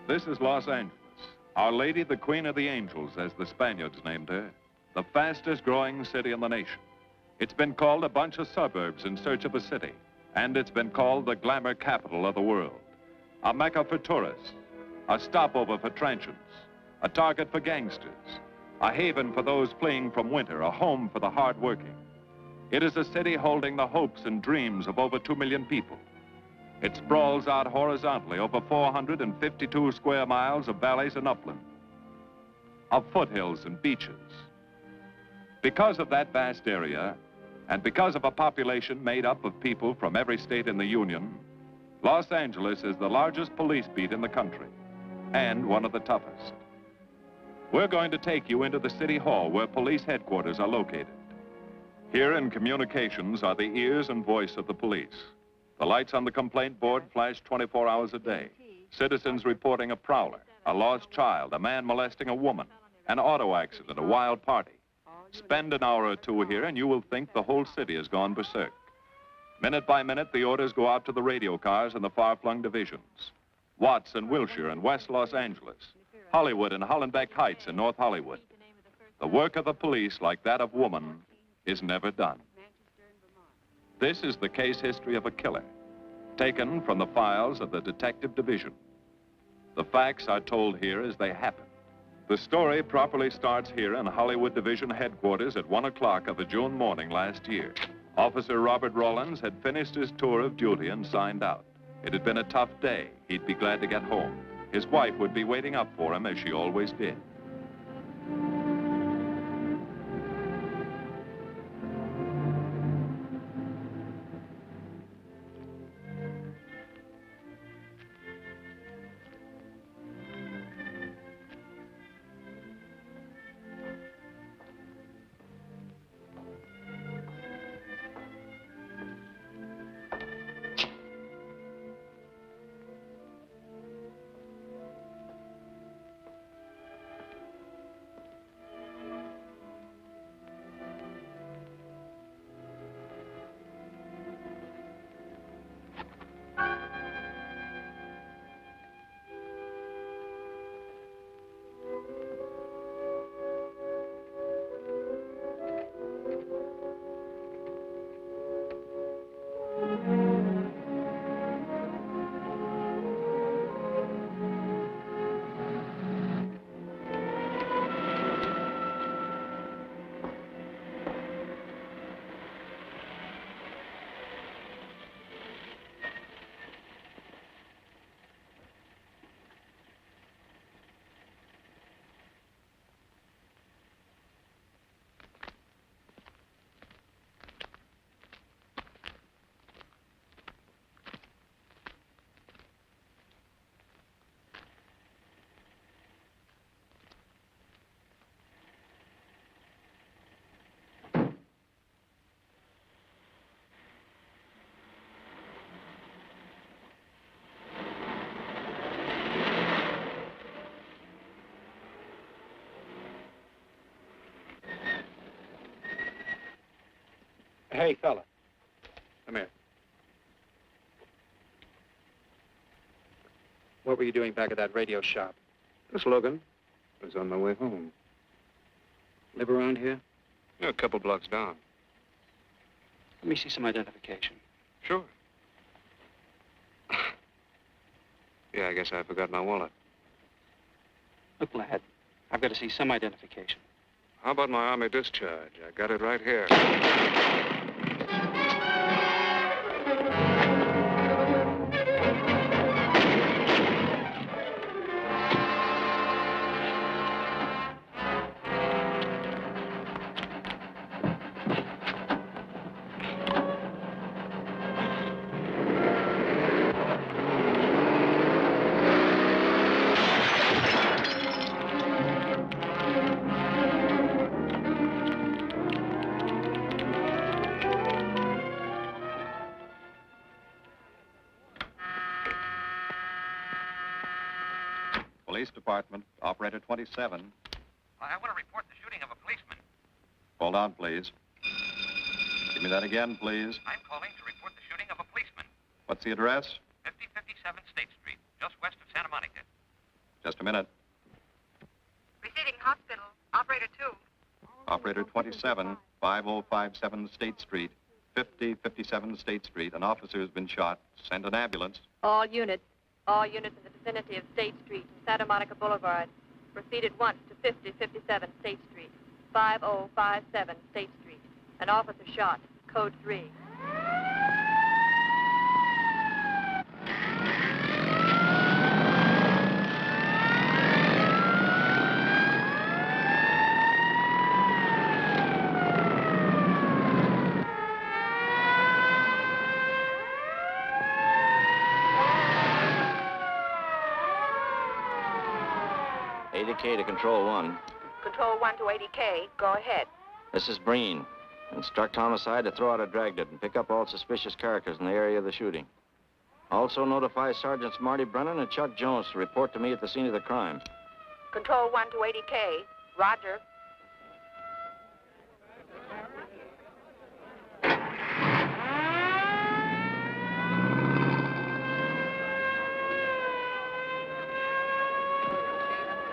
This is Los Angeles. Our Lady, the Queen of the Angels, as the Spaniards named her. The fastest growing city in the nation. It's been called a bunch of suburbs in search of a city. And it's been called the glamour capital of the world. A mecca for tourists. A stopover for transients. A target for gangsters. A haven for those fleeing from winter. A home for the hard-working. It is a city holding the hopes and dreams of over 2 million people. It sprawls out horizontally over 452 square miles of valleys and upland, of foothills and beaches. Because of that vast area, and because of a population made up of people from every state in the Union, Los Angeles is the largest police beat in the country, and one of the toughest. We're going to take you into the city hall where police headquarters are located. Here in communications are the ears and voice of the police. The lights on the complaint board flash 24 hours a day. Citizens reporting a prowler, a lost child, a man molesting a woman, an auto accident, a wild party. Spend an hour or two here and you will think the whole city has gone berserk. Minute by minute, the orders go out to the radio cars in the far-flung divisions. Watts and Wilshire and West Los Angeles. Hollywood and Hollenbeck Heights in North Hollywood. The work of the police, like that of woman, is never done. This is the case history of a killer, taken from the files of the Detective Division. The facts are told here as they happen. The story properly starts here in Hollywood Division headquarters at 1 o'clock of a June morning last year. Officer Robert Rawlins had finished his tour of duty and signed out. It had been a tough day. He'd be glad to get home. His wife would be waiting up for him, as she always did. Hey, fella. Come here. What were you doing back at that radio shop? Just looking. I was on my way home. Live around here? Yeah, a couple blocks down. Let me see some identification. Sure. Yeah, I guess I forgot my wallet. Look, lad, I've got to see some identification. How about my Army discharge? I got it right here. Police Department, Operator 27. I want to report the shooting of a policeman. Hold on, please. Give me that again, please. I'm calling to report the shooting of a policeman. What's the address? 5057 State Street, just west of Santa Monica. Just a minute. Receiving hospital. Operator 2. Operator 27, 5057 State Street, 5057 State Street. An officer has been shot. Send an ambulance. All units in the vicinity of State Street and Santa Monica Boulevard. Proceed at once to 5057 State Street, 5057 State Street. An officer shot. Code 3. K to Control 1. Control 1 to 80K. Go ahead. This is Breen. Instruct homicide to throw out a dragnet and pick up all suspicious characters in the area of the shooting. Also notify Sergeants Marty Brennan and Chuck Jones to report to me at the scene of the crime. Control 1 to 80K. Roger.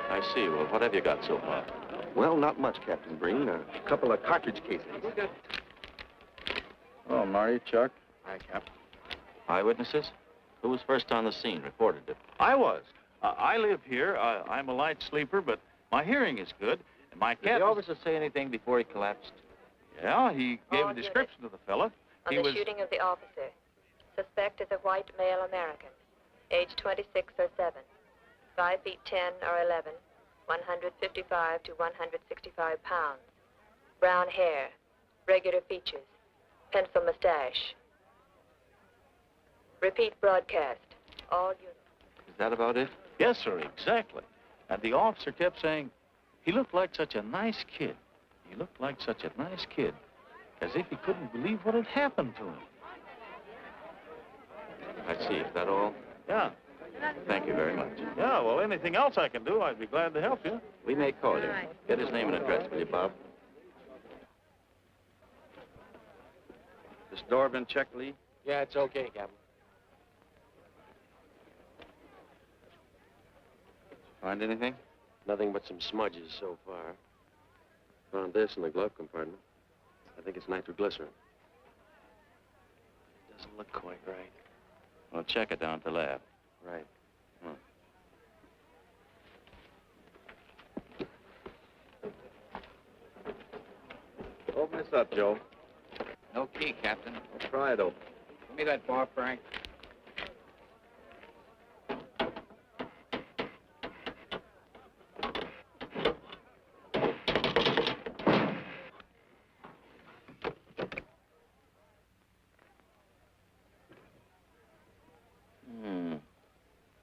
I see. Well, what have you got so far? Well, not much, Captain Breen. A couple of cartridge cases. Oh, Marty, Chuck. Hi, Cap. Eyewitnesses? Who was first on the scene, reported it? I was. I live here. I'm a light sleeper, but my hearing is good. And my Did cat... the officer say anything before he collapsed? Yeah, he gave All a description of the fella. On He the was... shooting of the officer. Suspect is a white male American. Age 26 or 7. 5 feet 10 or 11. 155 to 165 pounds. Brown hair. Regular features. Pencil mustache. Repeat broadcast. All units. Is that about it? Yes, sir, exactly. And the officer kept saying, he looked like such a nice kid. He looked like such a nice kid. As if he couldn't believe what had happened to him. I see. Is that all? Yeah. Thank you very much. Yeah, well, anything else I can do, I'd be glad to help you. We may call you. Get his name and address, will you, Bob? This door been checked, Lee? Yeah, it's okay, Captain. Find anything? Nothing but some smudges so far. Found this in the glove compartment. I think it's nitroglycerin. Doesn't look quite right. Well, check it down at the lab. Right. Open this up, Joe. No key, Captain. Let's try it open. Give me that bar, Frank.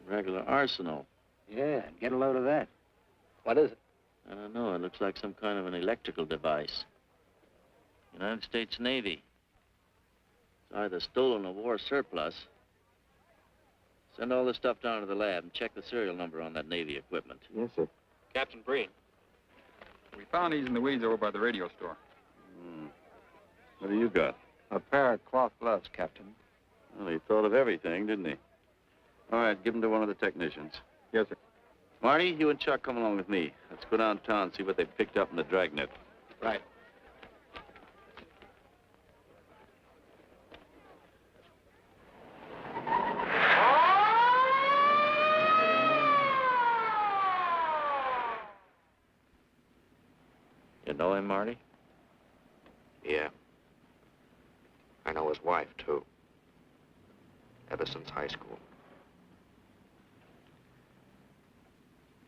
Regular arsenal. Yeah, get a load of that. What is it? I don't know. It looks like some kind of an electrical device. United States Navy. It's either stolen or war surplus. Send all this stuff down to the lab and check the serial number on that Navy equipment. Yes, sir. Captain Breen. We found these in the weeds over by the radio store. What do you got? A pair of cloth gloves, Captain. Well, he thought of everything, didn't he? All right, give them to one of the technicians. Yes, sir. Marty, you and Chuck come along with me. Let's go downtown and see what they picked up in the dragnet. Right. You know him, Marty? Yeah. I know his wife, too. Ever since high school.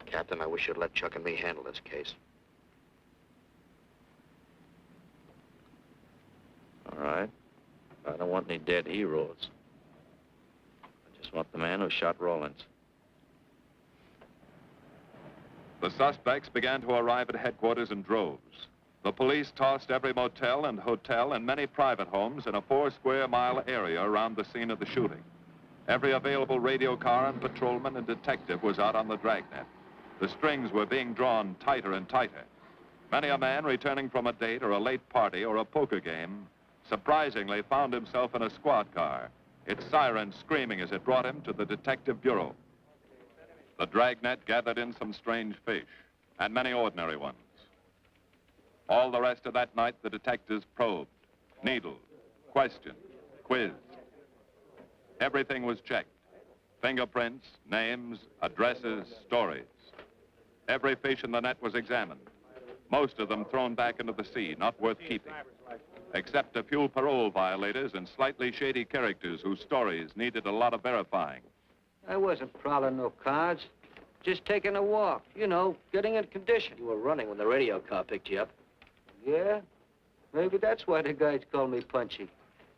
Captain, I wish you'd let Chuck and me handle this case. All right. I don't want any dead heroes. I just want the man who shot Rawlins. The suspects began to arrive at headquarters in droves. The police tossed every motel and hotel and many private homes in a 4-square-mile area around the scene of the shooting. Every available radio car and patrolman and detective was out on the dragnet. The strings were being drawn tighter and tighter. Many a man returning from a date or a late party or a poker game surprisingly found himself in a squad car, its sirens screaming as it brought him to the detective bureau. The dragnet gathered in some strange fish, and many ordinary ones. All the rest of that night, the detectives probed, needled, questioned, quizzed. Everything was checked. Fingerprints, names, addresses, stories. Every fish in the net was examined. Most of them thrown back into the sea, not worth keeping. Except a few parole violators and slightly shady characters whose stories needed a lot of verifying. I wasn't prowling no cards. Just taking a walk, you know, getting in condition. You were running when the radio car picked you up. Yeah? Maybe that's why the guys call me Punchy.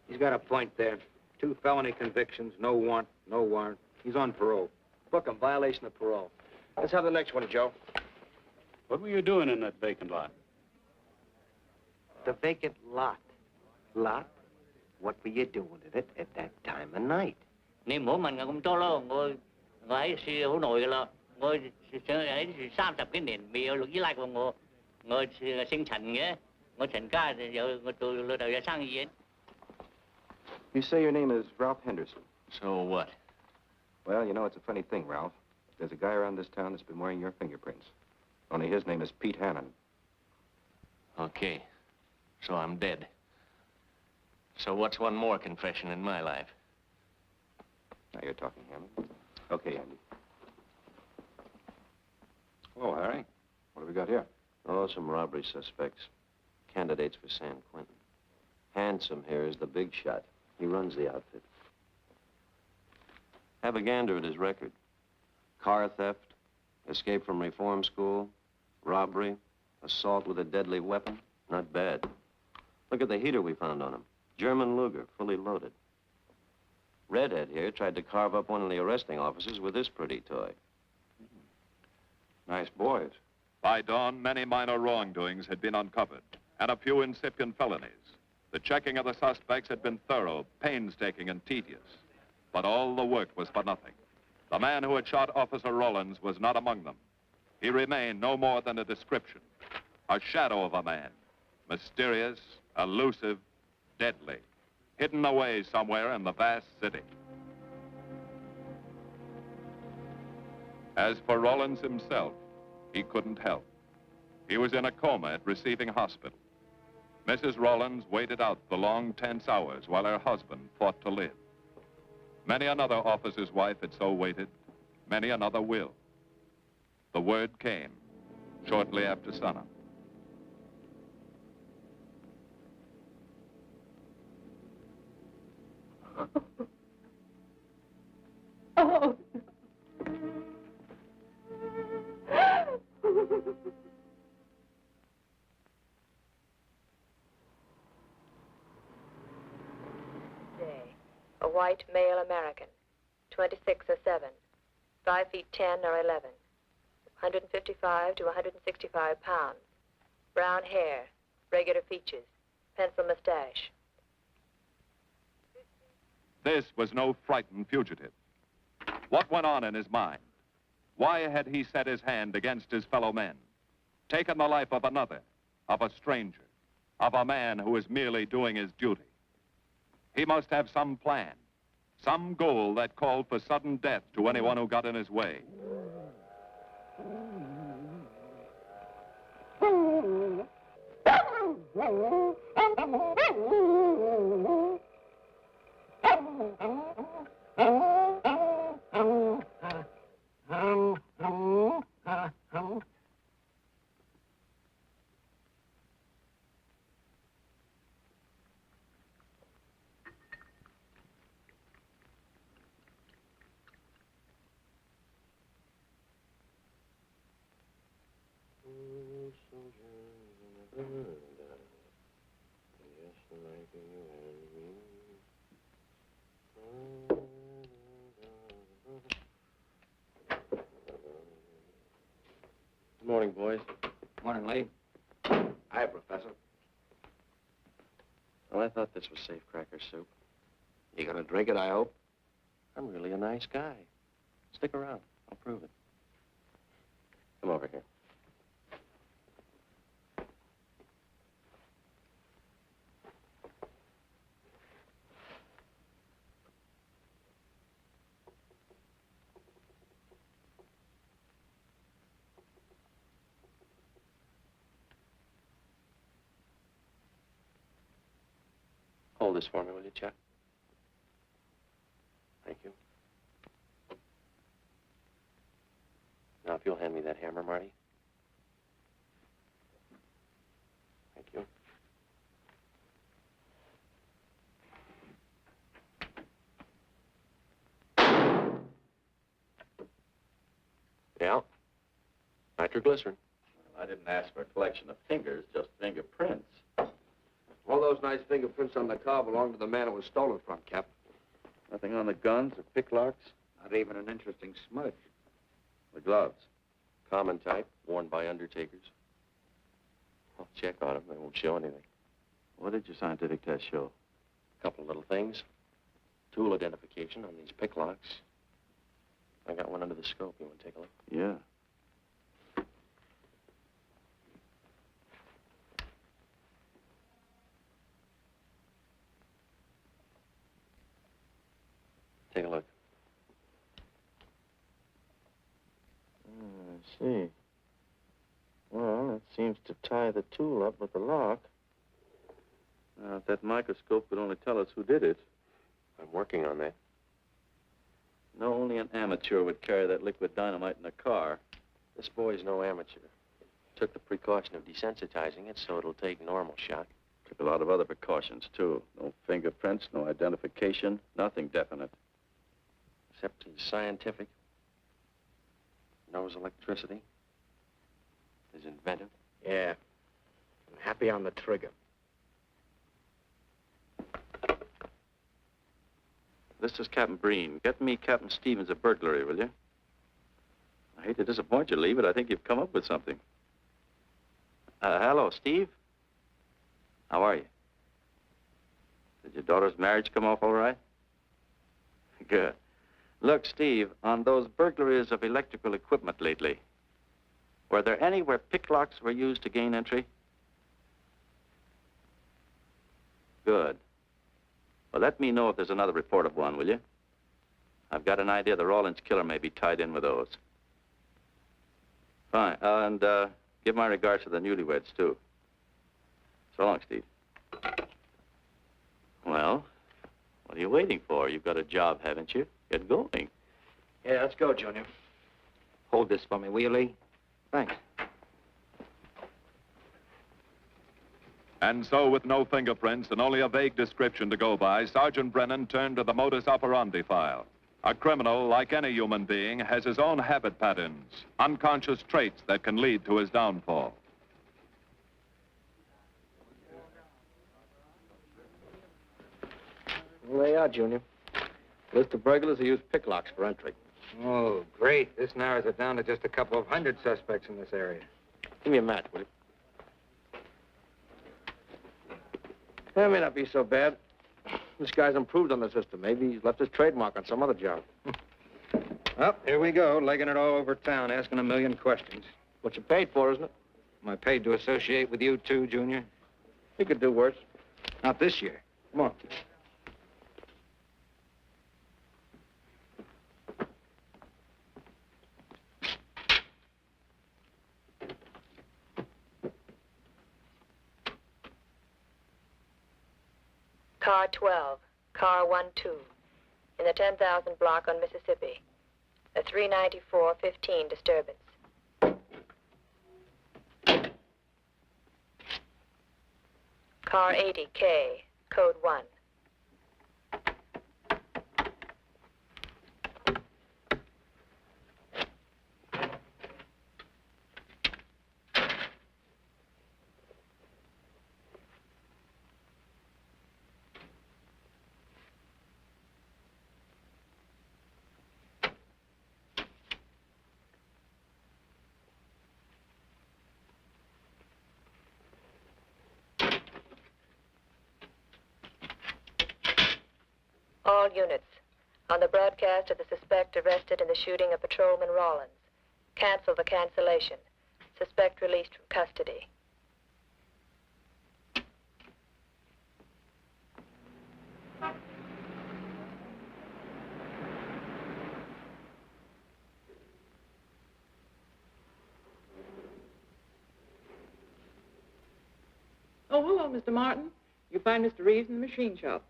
He's got a point there. 2 felony convictions, no warrant, no warrant. He's on parole. Book him, violation of parole. Let's have the next one, Joe. What were you doing in that vacant lot? The vacant lot. Lot? What were you doing in it at that time of night? Nên mỗi mình cũng cho lo ngồi ấy xì hữu nội là ngồi ấy 30 cái nền bị lục dưới lại của ngồi sinh thành nghĩa ngồi thành ca giờ ngồi từ lừa đầu sang gì. You say your name is Ralph Henderson. So what? Well, you know, it's a funny thing, Ralph. There's a guy around this town that's been wearing your fingerprints. Only his name is Pete Hannon. Okay. So I'm dead. So what's one more confession in my life? Now you're talking, Hannon. Okay, Andy. Oh, Harry. What have we got here? Oh, some robbery suspects. Candidates for San Quentin. Handsome here is the big shot. He runs the outfit. Have a gander at his record. Car theft, escape from reform school, robbery, assault with a deadly weapon. Not bad. Look at the heater we found on him. German Luger, fully loaded. Redhead here tried to carve up one of the arresting officers with this pretty toy. Nice boys. By dawn, many minor wrongdoings had been uncovered, and a few incipient felonies. The checking of the suspects had been thorough, painstaking, and tedious. But all the work was for nothing. The man who had shot Officer Rollins was not among them. He remained no more than a description, a shadow of a man, mysterious, elusive, deadly, hidden away somewhere in the vast city. As for Rollins himself, he couldn't help. He was in a coma at receiving hospital. Mrs. Rollins waited out the long, tense hours while her husband fought to live. Many another officer's wife had so waited. Many another will. The word came shortly after sunup. Oh. A white male American, 26 or 7, 5 feet 10 or 11, 155 to 165 pounds, brown hair, regular features, pencil mustache. This was no frightened fugitive. What went on in his mind? Why had he set his hand against his fellow men, taken the life of another, of a stranger, of a man who was merely doing his duty? He must have some plan, some goal that called for sudden death to anyone who got in his way. Good morning, boys. Morning, Lee. Hi, Professor. Well, I thought this was safe cracker soup. You gonna drink it, I hope? I'm really a nice guy. Stick around. I'll prove it. Come over here. Hold this for me, will you, Chuck? Thank you. Now, if you'll hand me that hammer, Marty. Thank you. Yeah. Nitroglycerin. I didn't ask for a collection of fingers, just fingerprints. All those nice fingerprints on the car belong to the man it was stolen from, Cap. Nothing on the guns or picklocks? Not even an interesting smudge. The gloves? Common type, worn by undertakers. I'll check on them. They won't show anything. What did your scientific test show? A couple of little things. Tool identification on these picklocks. I got one under the scope. You want to take a look? Yeah. Take a look. I see. Well, it seems to tie the tool up with the lock. Now, if that microscope could only tell us who did it. I'm working on that. No, only an amateur would carry that liquid dynamite in a car. This boy's no amateur. Took the precaution of desensitizing it so it'll take normal shock. Took a lot of other precautions, too. No fingerprints, no identification, nothing definite. Except he's scientific. Knows electricity. Is inventive. Yeah. I'm happy on the trigger. This is Captain Breen. Get me Captain Stevens a burglary, will you? I hate to disappoint you, Lee, but I think you've come up with something. Hello, Steve. How are you? Did your daughter's marriage come off all right? Good. Look, Steve, on those burglaries of electrical equipment lately, were there any where picklocks were used to gain entry? Good. Well, let me know if there's another report of one, will you? I've got an idea the Rawlins killer may be tied in with those. Fine. And give my regards to the newlyweds, too. So long, Steve. Well, what are you waiting for? You've got a job, haven't you? Get going. Yeah, let's go, Junior. Hold this for me, will you, Lee? Thanks. And so, with no fingerprints and only a vague description to go by, Sergeant Brennan turned to the modus operandi file. A criminal, like any human being, has his own habit patterns, unconscious traits that can lead to his downfall. Well, there you are, Junior. List of burglars who use picklocks for entry. Oh, great. This narrows it down to just a couple of hundred suspects in this area. Give me a match, will you? That may not be so bad. This guy's improved on the system. Maybe he's left his trademark on some other job. Well, here we go, legging it all over town, asking a million questions. What you paid for, isn't it? Am I paid to associate with you, too, Junior? You could do worse. Not this year. Come on. Car 12, car 12, in the 10,000 block on Mississippi. A 394-15 disturbance. Car 80K, code 1. All units, on the broadcast of the suspect arrested in the shooting of Patrolman Rawlins. Cancel the cancellation. Suspect released from custody. Oh, hello, Mr. Martin. You find Mr. Reeves in the machine shop.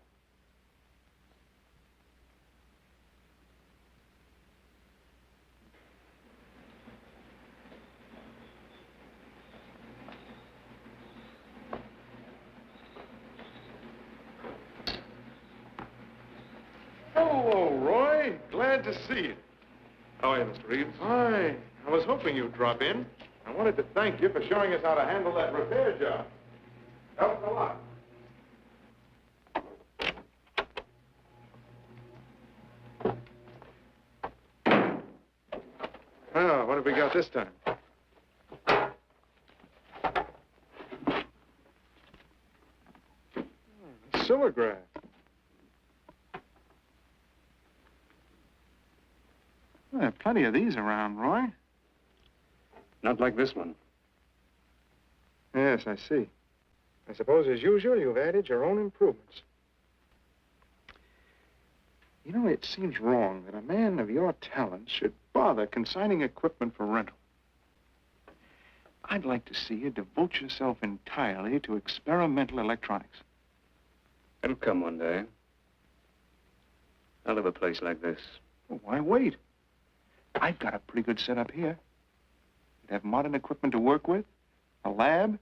Hello, Roy. Glad to see you. How are you, Mr. Reeves? Hi. I was hoping you'd drop in. I wanted to thank you for showing us how to handle that repair job. Helped a lot. Oh, what have we got this time? Silvergraph. Well, there are plenty of these around, Roy. Not like this one. Yes, I see. I suppose, as usual, you've added your own improvements. You know, it seems wrong that a man of your talents should bother consigning equipment for rental. I'd like to see you devote yourself entirely to experimental electronics. It'll come one day. I'll have a place like this. Well, why wait? I've got a pretty good setup here. You'd have modern equipment to work with, a lab,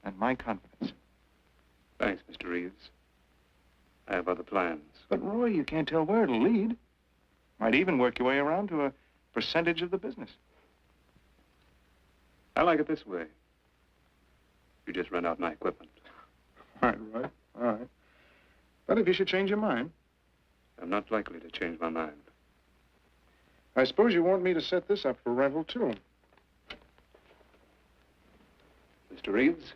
and my confidence. Thanks, Mr. Reeves. I have other plans. But, Roy, you can't tell where it'll lead. Might even work your way around to a percentage of the business. I like it this way. You just rent out my equipment. All right. All right. But if you should change your mind... I'm not likely to change my mind. I suppose you want me to set this up for rental, too. Mr. Reeves,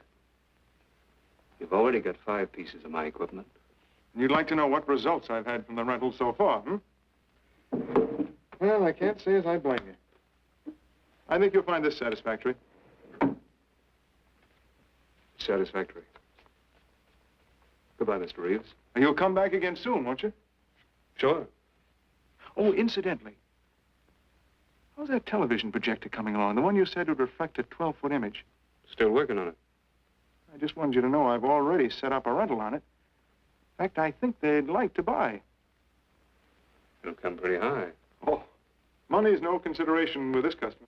you've already got 5 pieces of my equipment. And you'd like to know what results I've had from the rental so far, Well, I can't say as I blame you. I think you'll find this satisfactory. Satisfactory. Goodbye, Mr. Reeves. And you'll come back again soon, won't you? Sure. Oh, incidentally, how's that television projector coming along? The one you said would reflect a 12-foot image. Still working on it. I just wanted you to know I've already set up a rental on it. In fact, I think they'd like to buy. It'll come pretty high. Oh, money's no consideration with this customer.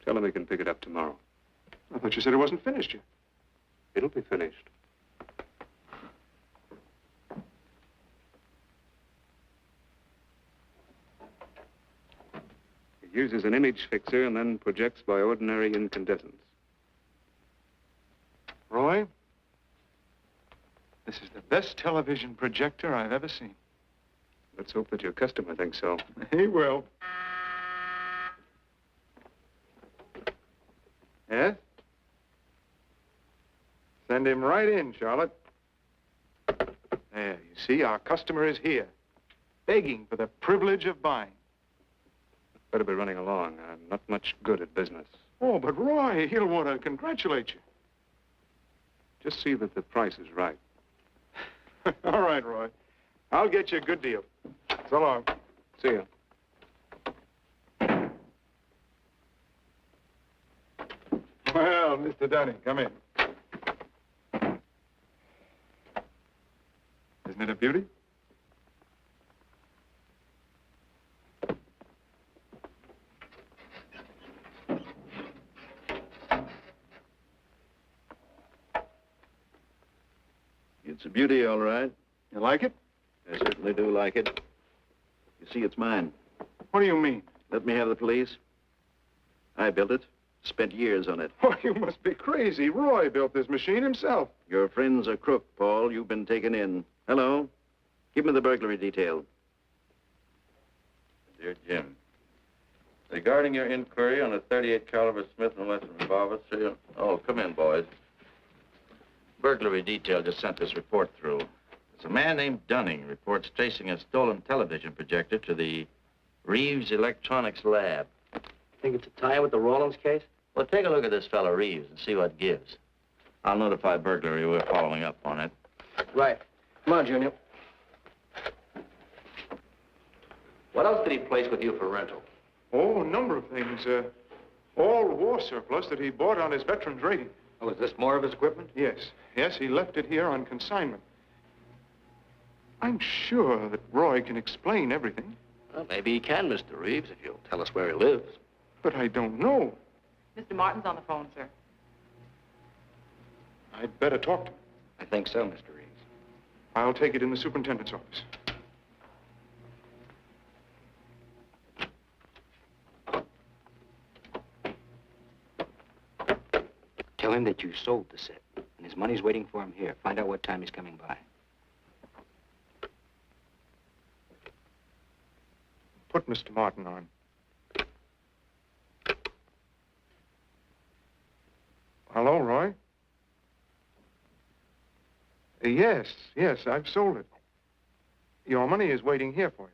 Tell him he can pick it up tomorrow. I thought you said it wasn't finished yet. It'll be finished. It uses an image fixer and then projects by ordinary incandescence. Roy, this is the best television projector I've ever seen. Let's hope that your customer thinks so. He will. Yes? Send him right in, Charlotte. There, you see, our customer is here, begging for the privilege of buying. Better be running along. I'm not much good at business. Oh, but Roy, he'll want to congratulate you. Just see that the price is right. All right, Roy. I'll get you a good deal. So long. See you. Well, Mr. Dunning, come in. Isn't it a beauty? It's a beauty, all right. You like it? I certainly do like it. You see, it's mine. What do you mean? Let me have the police. I built it. Spent years on it. Oh, you must be crazy. Roy built this machine himself. Your friend's a crook, Paul. You've been taken in. Hello? Give me the burglary detail. Dear Jim, regarding your inquiry on a .38 caliber Smith & Wesson revolver, serial... Oh, come in, boys. Burglary detail just sent this report through. It's a man named Dunning reports tracing a stolen television projector to the Reeves Electronics Lab. Think it's a tie with the Rawlins case? Well, take a look at this fellow Reeves and see what gives. I'll notify burglary we're following up on it. Right. Come on, Junior. What else did he place with you for rental? Oh, a number of things. All war surplus that he bought on his veterans rating. Oh, is this more of his equipment? Yes. Yes, he left it here on consignment. I'm sure that Roy can explain everything. Well, maybe he can, Mr. Reeves, if you'll tell us where he lives. But I don't know. Mr. Martin's on the phone, sir. I'd better talk to him. I think so, Mr. Reeves. I'll take it in the superintendent's office. Tell him that you sold the set, and his money's waiting for him here. Find out what time he's coming by. Put Mr. Martin on. Hello, Roy? Yes, I've sold it. Your money is waiting here for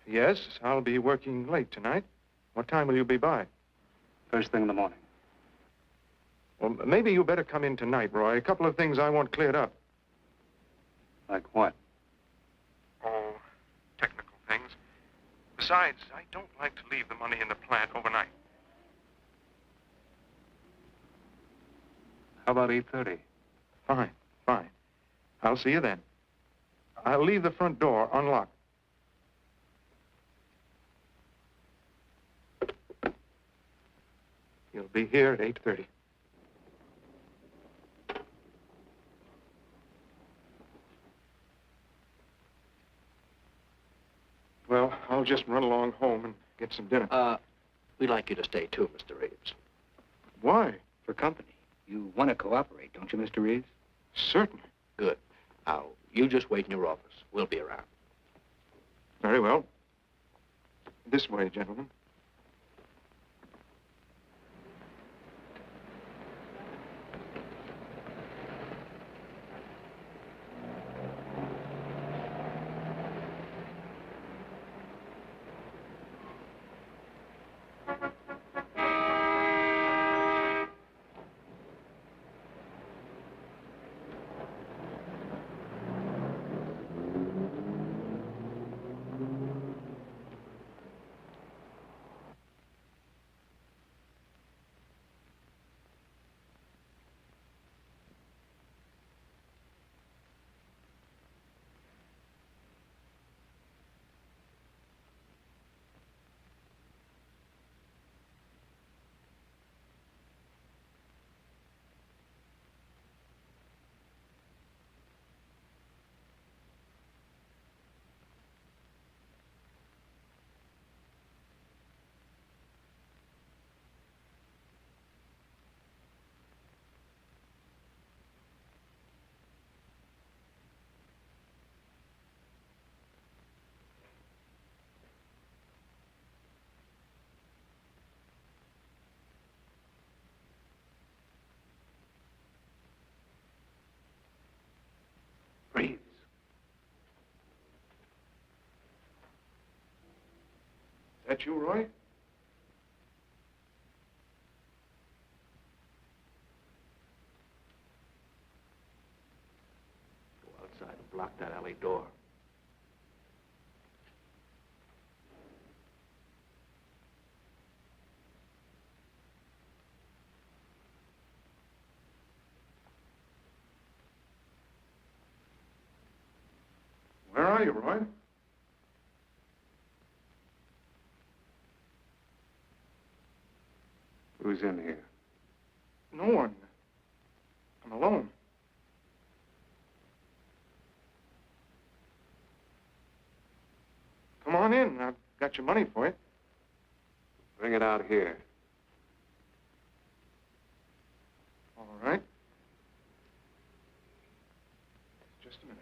you. Yes, I'll be working late tonight. What time will you be by? First thing in the morning. Well, maybe you better come in tonight, Roy. A couple of things I want cleared up. Like what? Oh, technical things. Besides, I don't like to leave the money in the plant overnight. How about 8:30? Fine. I'll see you then. I'll leave the front door unlocked. You'll be here at 8:30. Well, I'll just run along home and get some dinner. We'd like you to stay too, Mr. Reeves. Why? For company. You want to cooperate, don't you, Mr. Reeves? Certainly. Good. Now, you just wait in your office. We'll be around. Very well. This way, gentlemen. Reeves. Is that you, Roy? Go outside and block that alley door. Where are you, Roy? Who's in here? No one. I'm alone. Come on in. I've got your money for you. Bring it out here. All right. Just a minute.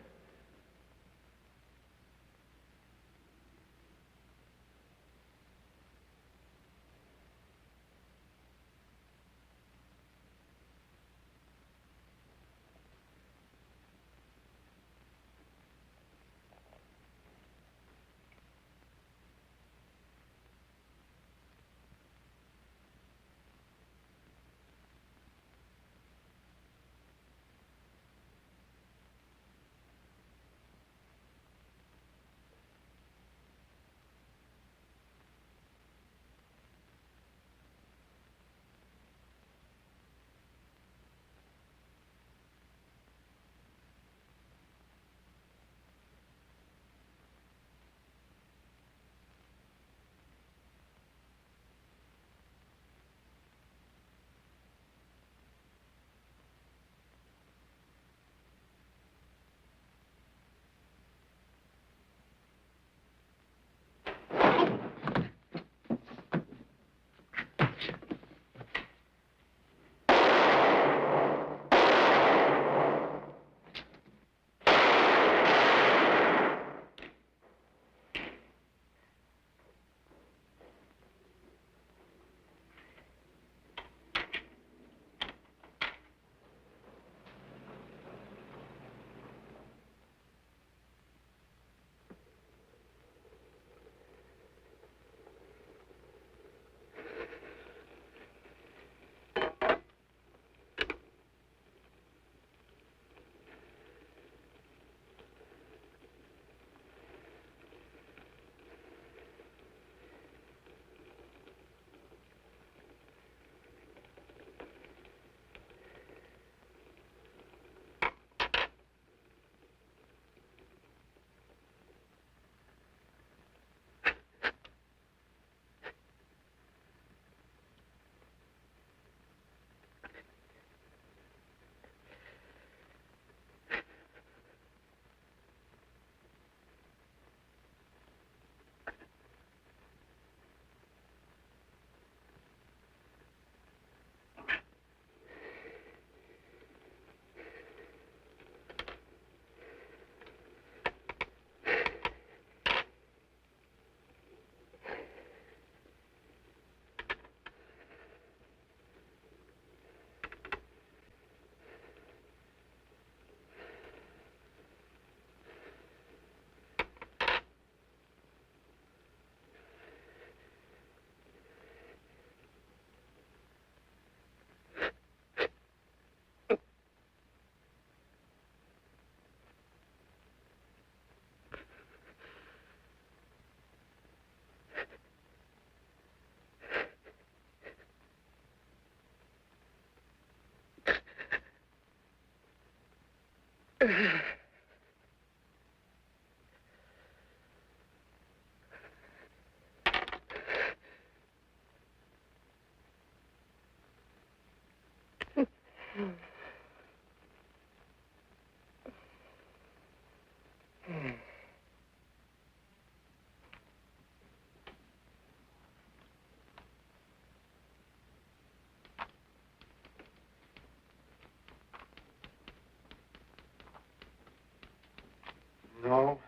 No.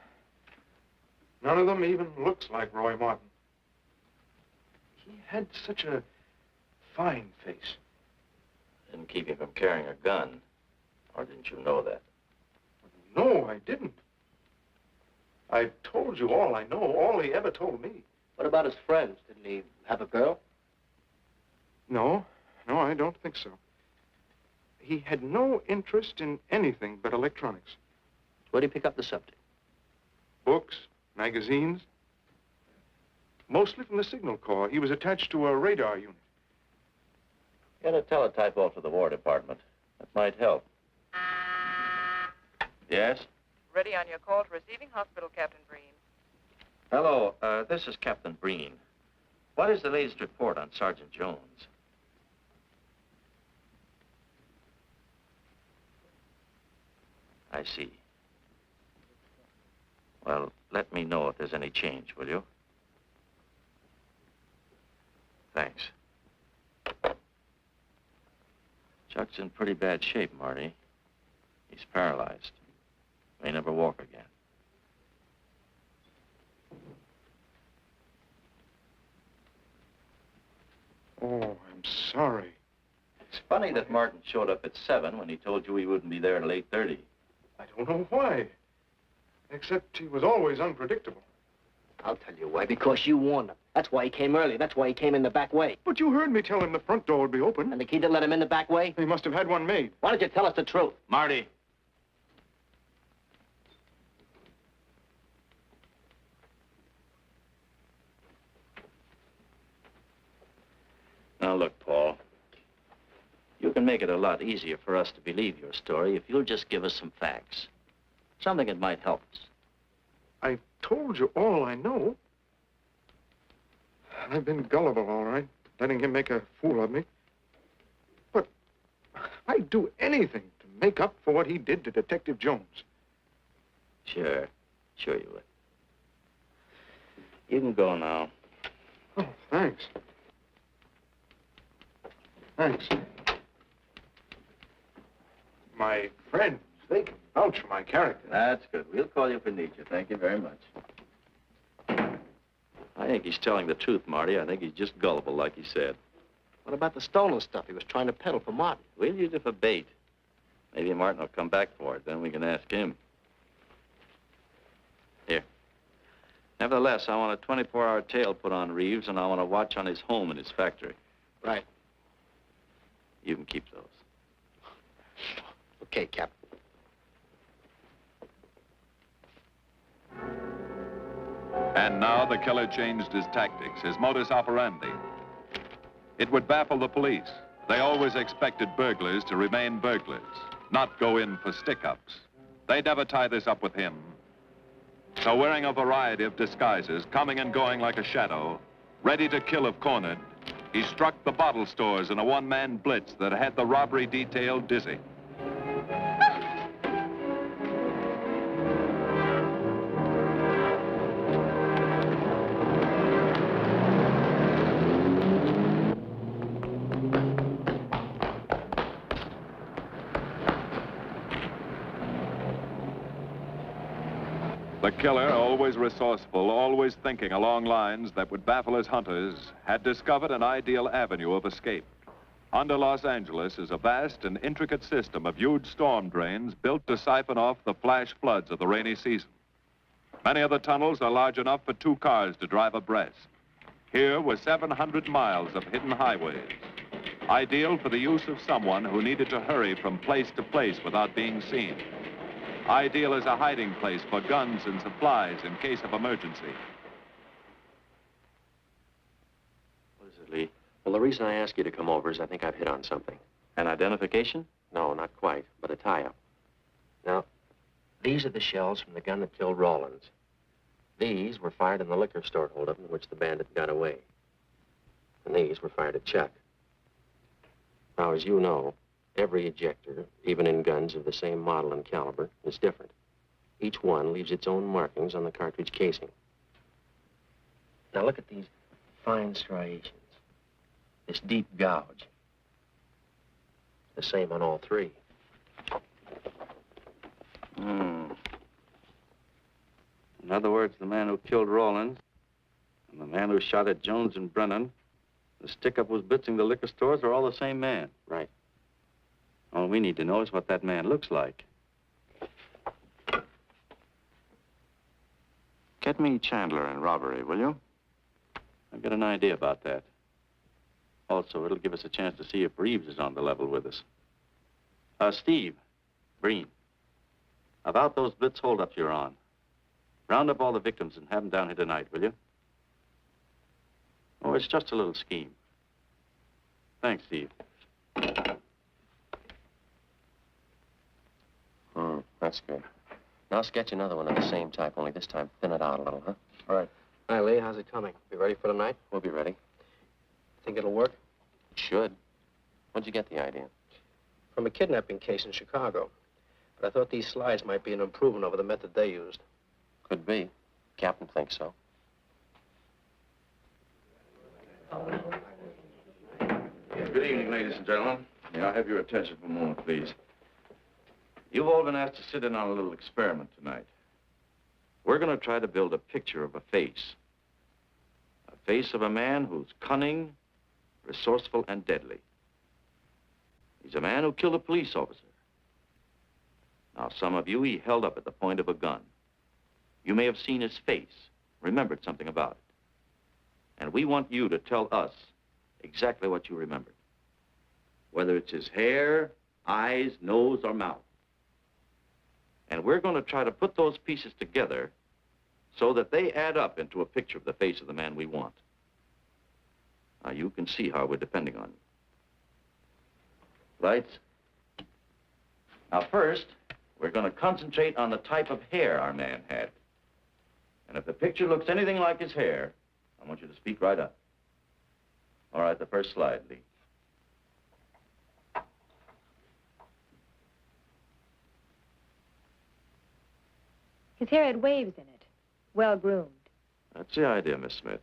None of them even looks like Roy Martin. He had such a fine face. Didn't keep him from carrying a gun. Or didn't you know that? No, I didn't. I told you all I know, all he ever told me. What about his friends? Didn't he have a girl? No, I don't think so. He had no interest in anything but electronics. Where'd he pick up the subject? Books, magazines. Mostly from the Signal Corps. He was attached to a radar unit. Get a teletype off to the War Department. That might help. Yes? Ready on your call to receiving hospital, Captain Breen. Hello, this is Captain Breen. What is the latest report on Sergeant Jones? I see. Well, let me know if there's any change, will you? Thanks. Chuck's in pretty bad shape, Marty. He's paralyzed. May never walk again. Oh, I'm sorry. It's funny that Martin showed up at 7 when he told you he wouldn't be there till 8:30. I don't know why. Except he was always unpredictable. I'll tell you why. Because you warned him. That's why he came early. That's why he came in the back way. But you heard me tell him the front door would be open. And the key didn't let him in the back way? He must have had one made. Why don't you tell us the truth? Marty. Now, look, Paul. You can make it a lot easier for us to believe your story if you'll just give us some facts. Something that might help us. I told you all I know. I've been gullible, all right, letting him make a fool of me. But I'd do anything to make up for what he did to Detective Jones. Sure you would. You can go now. Oh, thanks. Thanks. My friends, they can vouch for my character. That's good. We'll call you if we need you. Thank you very much. I think he's telling the truth, Marty. I think he's just gullible, like he said. What about the stolen stuff he was trying to peddle for Martin? We'll use it for bait. Maybe Martin will come back for it. Then we can ask him. Here. Nevertheless, I want a 24-hour tail put on Reeves, and I want a watch on his home and his factory. Right. You can keep those. Okay, Captain. And now the killer changed his tactics, his modus operandi. It would baffle the police. They always expected burglars to remain burglars, not go in for stick-ups. They'd never tie this up with him. So wearing a variety of disguises, coming and going like a shadow, ready to kill if cornered, he struck the bottle stores in a one-man blitz that had the robbery detail dizzy. The killer, always resourceful, always thinking along lines that would baffle his hunters, had discovered an ideal avenue of escape. Under Los Angeles is a vast and intricate system of huge storm drains built to siphon off the flash floods of the rainy season. Many of the tunnels are large enough for 2 cars to drive abreast. Here were 700 miles of hidden highways, ideal for the use of someone who needed to hurry from place to place without being seen. Ideal as a hiding place for guns and supplies in case of emergency. What is it, Lee? Well, the reason I asked you to come over is I think I've hit on something. An identification? No, not quite, but a tie-up. Now, These are the shells from the gun that killed Rawlins. These were fired in the liquor store holdup in which the bandit got away. And these were fired at Chuck. Now, as you know, every ejector, even in guns of the same model and caliber, is different. Each one leaves its own markings on the cartridge casing. Now, look at these fine striations. This deep gouge. The same on all three. In other words, the man who killed Rawlins and the man who shot at Jones and Brennan, the stick-up was blitzing the liquor stores, are all the same man. Right. All we need to know is what that man looks like. Get me Chandler in robbery, will you? I've got an idea about that. Also, it'll give us a chance to see if Reeves is on the level with us. Steve, Breen, about those blitz holdups you're on. Round up all the victims and have them down here tonight, will you? Oh, it's just a little scheme. Thanks, Steve. That's good. Now sketch another one of the same type, only this time thin it out a little, huh? All right. Hi, Lee. How's it coming? Be ready for tonight? We'll be ready. Think it'll work? It should. Where'd you get the idea? From a kidnapping case in Chicago. But I thought these slides might be an improvement over the method they used. Could be. Captain thinks so. Good evening, ladies and gentlemen. May I have your attention for a moment, please? You've all been asked to sit in on a little experiment tonight. We're going to try to build a picture of a face. A face of a man who's cunning, resourceful, and deadly. He's a man who killed a police officer. Now, some of you he held up at the point of a gun. You may have seen his face, remembered something about it. And we want you to tell us exactly what you remembered. Whether it's his hair, eyes, nose, or mouth. And we're going to try to put those pieces together so that they add up into a picture of the face of the man we want. Now, you can see how we're depending on you. Lights? Now, first, we're going to concentrate on the type of hair our man had. And if the picture looks anything like his hair, I want you to speak right up. All right, the first slide, Lee. His hair had waves in it, well-groomed. That's the idea, Miss Smith.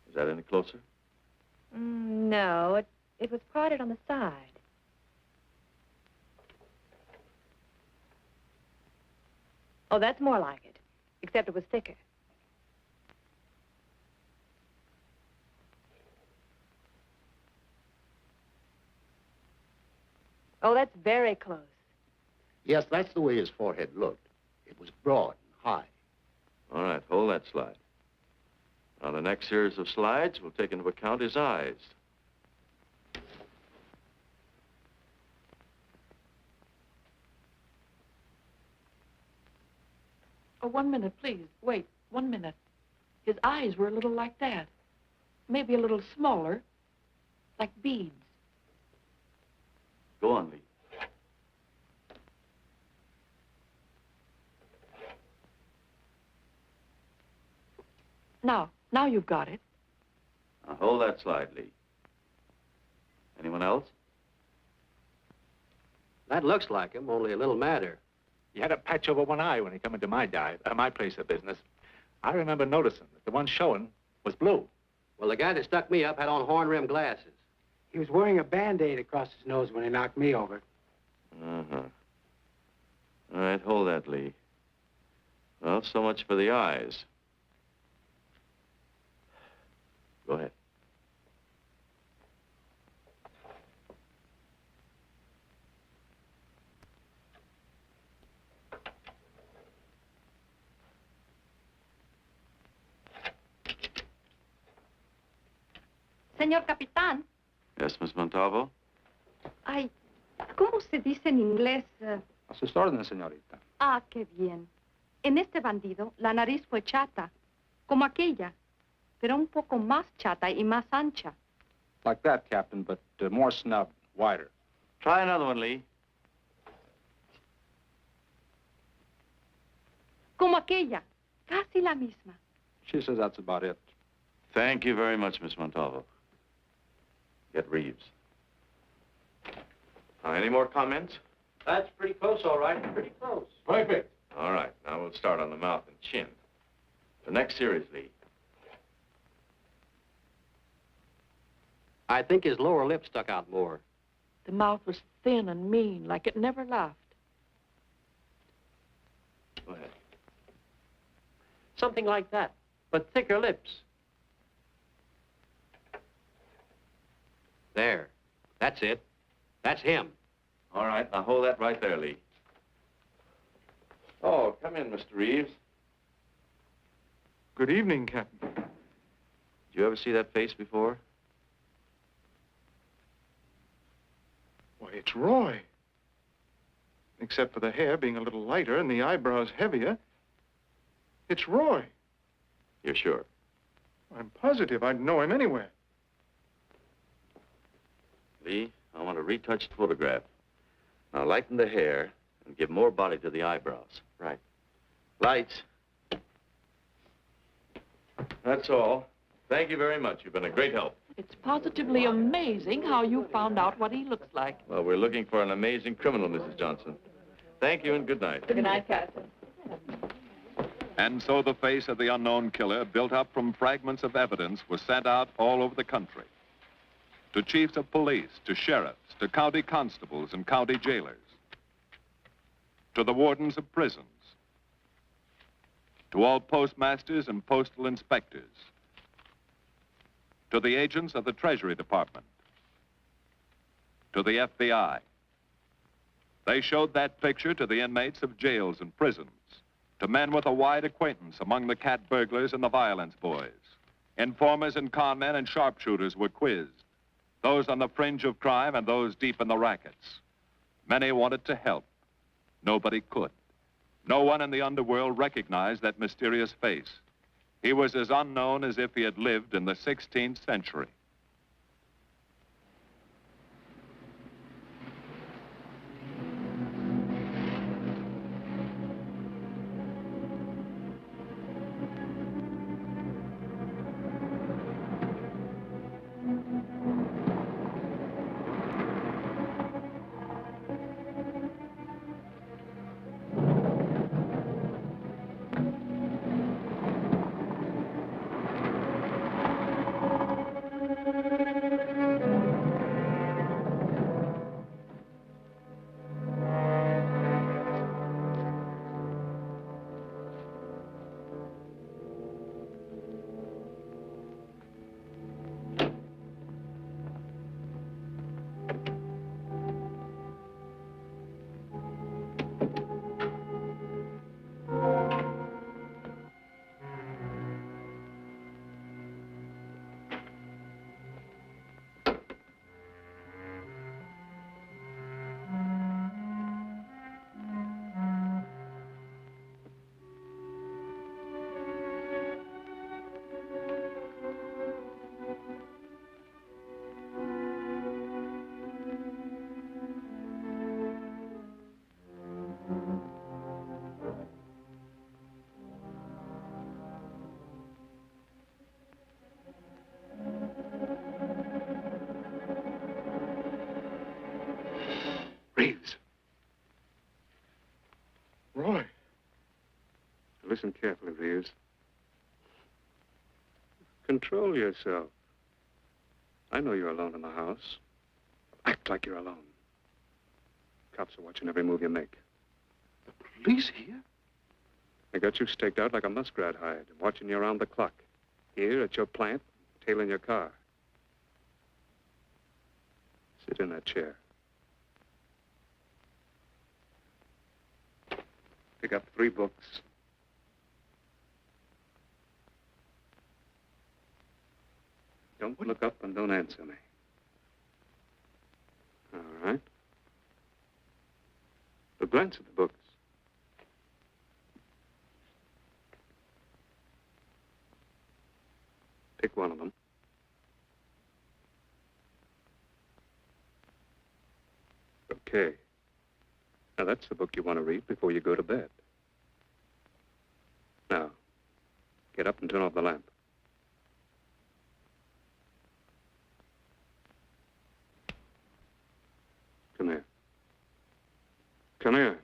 Is that any closer? No, it was parted on the side. Oh, that's more like it, except it was thicker. Oh, that's very close. Yes, that's the way his forehead looked. It was broad and high. All right, hold that slide. Now, the next series of slides will take into account his eyes. Oh, 1 minute, please. Wait, 1 minute. His eyes were a little like that. Maybe a little smaller, like beads. Go on, Lee. Now you've got it. Now, hold that slide, Lee. Anyone else? That looks like him, only a little madder. He had a patch over one eye when he come into my my place of business. I remember noticing that the one showing was blue. Well, the guy that stuck me up had on horn-rimmed glasses. He was wearing a Band-Aid across his nose when he knocked me over. Uh-huh. All right, hold that, Lee. Well, so much for the eyes. Go ahead. Señor Capitán. Yes, Miss Montalvo? Ay, ¿cómo se dice en inglés? A sus órdenes, señorita. Ah, qué bien. En este bandido, la nariz fue chata, como aquella, pero un poco más chata y más ancha. Like that, Captain, but more snubbed, wider. Try another one, Lee. Como aquella. Casi la misma. She says that's about it. Thank you very much, Miss Montalvo. Get Reeves. Any more comments? That's pretty close, all right. Pretty close. Perfect. All right, now we'll start on the mouth and chin. The next series, Lee. I think his lower lip stuck out more. The mouth was thin and mean, like it never laughed. Go ahead. Something like that, but thicker lips. There. That's it. That's him. All right, now hold that right there, Lee. Oh, come in, Mr. Reeves. Good evening, Captain. Did you ever see that face before? Why, it's Roy. Except for the hair being a little lighter and the eyebrows heavier, it's Roy. You're sure? I'm positive I'd know him anywhere. Lee, I want a retouched photograph. Now lighten the hair and give more body to the eyebrows. Right. Lights. That's all. Thank you very much. You've been a great help. It's positively amazing how you found out what he looks like. Well, we're looking for an amazing criminal, Mrs. Johnson. Thank you and good night. Good night, Captain. And so the face of the unknown killer, built up from fragments of evidence, was sent out all over the country. To chiefs of police, to sheriffs, to county constables and county jailers, to the wardens of prisons, to all postmasters and postal inspectors, to the agents of the Treasury Department, to the FBI. They showed that picture to the inmates of jails and prisons, to men with a wide acquaintance among the cat burglars and the violence boys. Informers and conmen and sharpshooters were quizzed, those on the fringe of crime and those deep in the rackets. Many wanted to help. Nobody could. No one in the underworld recognized that mysterious face. He was as unknown as if he had lived in the 16th century. Reeves. Roy. Listen carefully, Reeves. Control yourself. I know you're alone in the house. Act like you're alone. Cops are watching every move you make. The police here? They got you staked out like a muskrat hide, watching you around the clock. Here at your plant, tailing your car. Sit in that chair. Pick up 3 books. Don't look up and don't answer me. All right. But glance at the books. Pick one of them. Okay. Now, that's the book you want to read before you go to bed. Now, get up and turn off the lamp. Come here. Come here.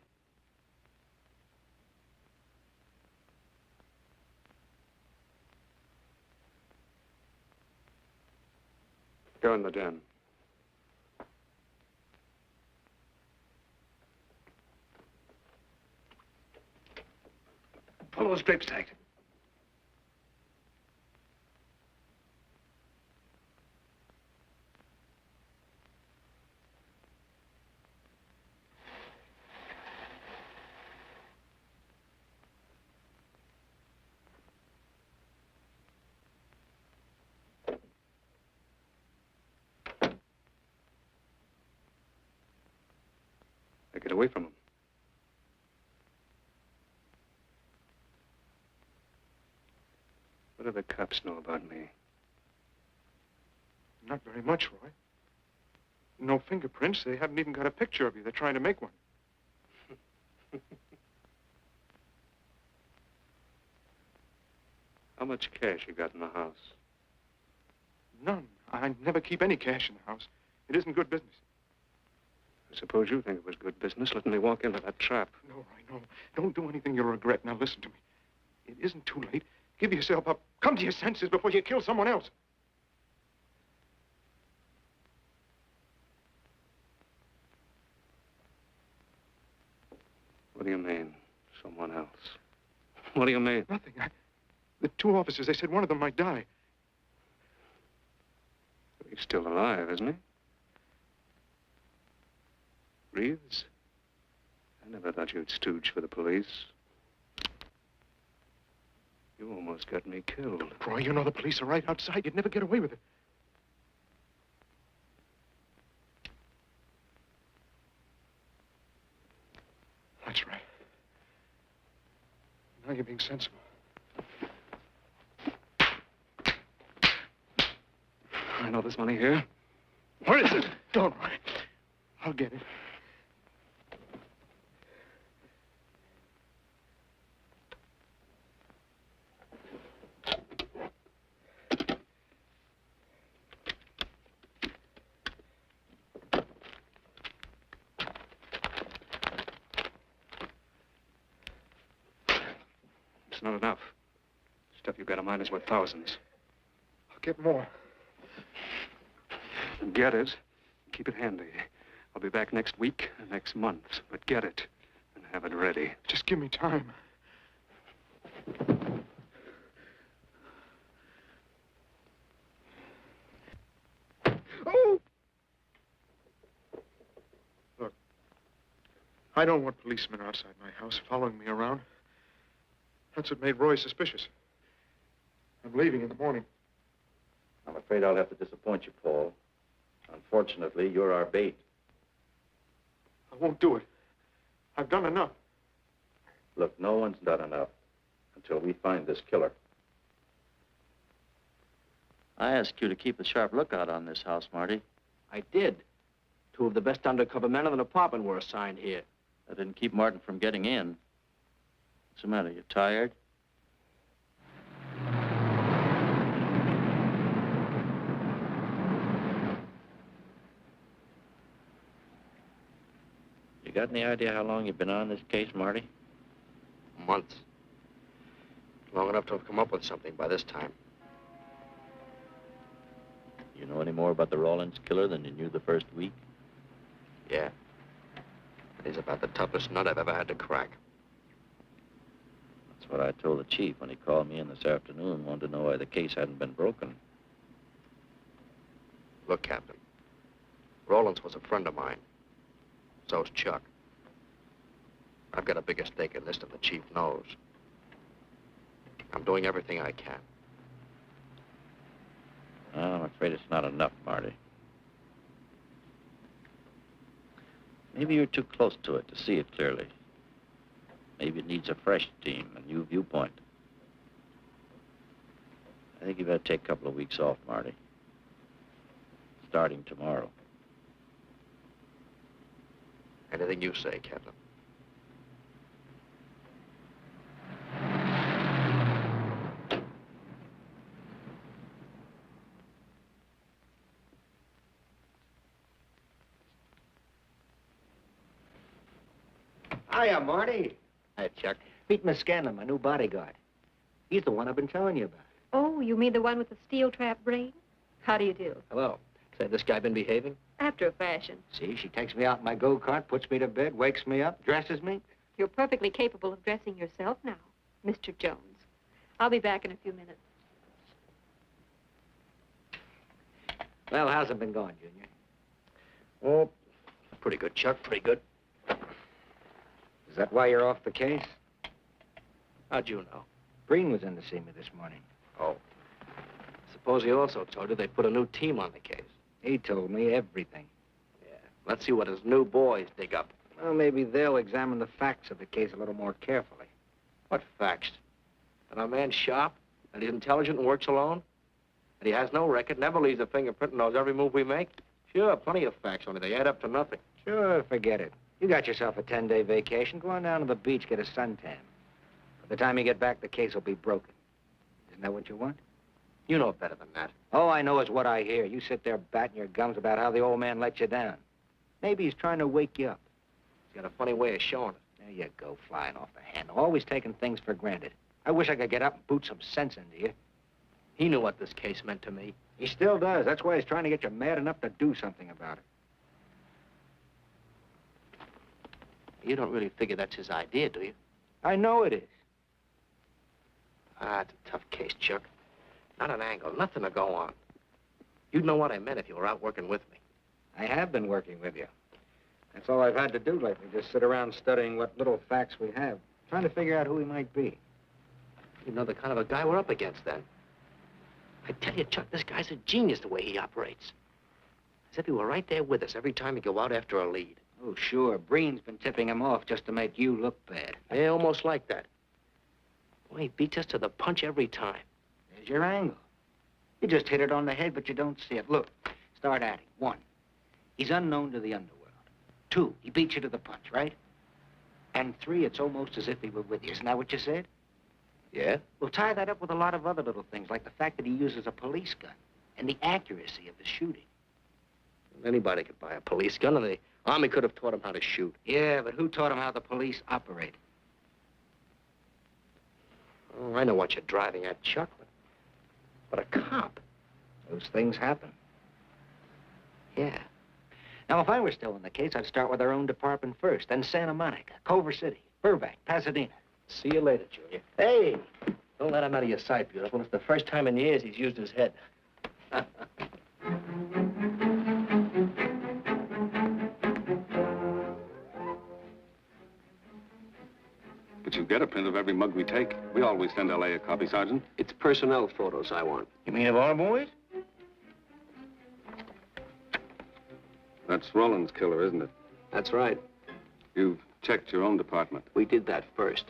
Go in the den. Pull those drapes tight. Now get away from him. What do the cops know about me? Not very much, Roy. No fingerprints. They haven't even got a picture of you. They're trying to make one. How much cash you got in the house? None. I never keep any cash in the house. It isn't good business. I suppose you think it was good business letting me walk into that trap. No, Roy, no. Don't do anything you'll regret. Now, listen to me. It isn't too late. Give yourself up. Come to your senses before you kill someone else. What do you mean, someone else? What do you mean? Nothing. The two officers, they said one of them might die. He's still alive, isn't he? Reeves? I never thought you'd stooge for the police. You almost got me killed. Roy, you know the police are right outside. You'd never get away with it. That's right. Now you're being sensible. I know there's money here. Where is it? Don't worry. I'll get it. It's not enough. Stuff you've got in mind is worth thousands. I'll get more. Get it. Keep it handy. I'll be back next week, next month. But get it and have it ready. Just give me time. Oh! Look, I don't want policemen outside my house following me around. That's what made Roy suspicious. I'm leaving in the morning. I'm afraid I'll have to disappoint you, Paul. Unfortunately, you're our bait. I won't do it. I've done enough. Look, no one's done enough until we find this killer. I asked you to keep a sharp lookout on this house, Marty. I did. Two of the best undercover men in the department were assigned here. That didn't keep Martin from getting in. What's the matter? You tired? You got any idea how long you've been on this case, Marty? Months. Long enough to have come up with something by this time. You know any more about the Rawlins killer than you knew the first week? Yeah. He's about the toughest nut I've ever had to crack. That's what I told the chief when he called me in this afternoon, wanted to know why the case hadn't been broken. Look, Captain. Rawlins was a friend of mine. So's Chuck. I've got a bigger stake in this than the chief knows. I'm doing everything I can. Well, I'm afraid it's not enough, Marty. Maybe you're too close to it to see it clearly. Maybe it needs a fresh team, a new viewpoint. I think you better take a couple of weeks off, Marty. Starting tomorrow. Anything you say, Captain. Hiya, Marty. Hi, Chuck. Meet Miss Scanlon, my new bodyguard. He's the one I've been telling you about. Oh, you mean the one with the steel trap brain? How do you do? Hello. Say, this guy been behaving? After a fashion. See, she takes me out in my go-kart, puts me to bed, wakes me up, dresses me. You're perfectly capable of dressing yourself now, Mr. Jones. I'll be back in a few minutes. Well, how's it been going, Junior? Oh, pretty good, Chuck, pretty good. Is that why you're off the case? How'd you know? Breen was in to see me this morning. Oh. Suppose he also told you they put a new team on the case. He told me everything. Yeah. Let's see what his new boys dig up. Well, maybe they'll examine the facts of the case a little more carefully. What facts? That our man's sharp? That he's intelligent and works alone? That he has no record, never leaves a fingerprint, and knows every move we make? Sure, plenty of facts, only they add up to nothing. Sure, forget it. You got yourself a 10-day vacation. Go on down to the beach, get a suntan. By the time you get back, the case will be broken. Isn't that what you want? You know better than that. All I know is what I hear. You sit there batting your gums about how the old man let you down. Maybe he's trying to wake you up. He's got a funny way of showing it. There you go, flying off the handle. Always taking things for granted. I wish I could get up and boot some sense into you. He knew what this case meant to me. He still does. That's why he's trying to get you mad enough to do something about it. You don't really figure that's his idea, do you? I know it is. Ah, it's a tough case, Chuck. Not an angle, nothing to go on. You'd know what I meant if you were out working with me. I have been working with you. That's all I've had to do lately, just sit around studying what little facts we have, trying to figure out who he might be. You know the kind of a guy we're up against, then. I tell you, Chuck, this guy's a genius the way he operates. As if he were right there with us every time we go out after a lead. Oh, sure. Breen's been tipping him off just to make you look bad. Yeah, almost like that. Well, he beats us to the punch every time. There's your angle. You just hit it on the head, but you don't see it. Look, start adding. 1, he's unknown to the underworld. 2, he beats you to the punch, right? And 3, it's almost as if he were with you. Isn't that what you said? Yeah? Well, tie that up with a lot of other little things, like the fact that he uses a police gun and the accuracy of his shooting. Anybody could buy a police gun, and the Army could have taught him how to shoot. Yeah, but who taught him how the police operate? Oh, I know what you're driving at, Chuck, but a cop. Those things happen. Yeah. Now, if I were still in the case, I'd start with our own department first, then Santa Monica, Culver City, Burbank, Pasadena. See you later, Junior. Hey! Don't let him out of your sight, beautiful. It's the first time in years he's used his head. But you get a print of every mug we take. We always send L.A. a copy, Sergeant. It's personnel photos I want. You mean of our boys? That's Rollins' killer, isn't it? That's right. You've checked your own department. We did that first.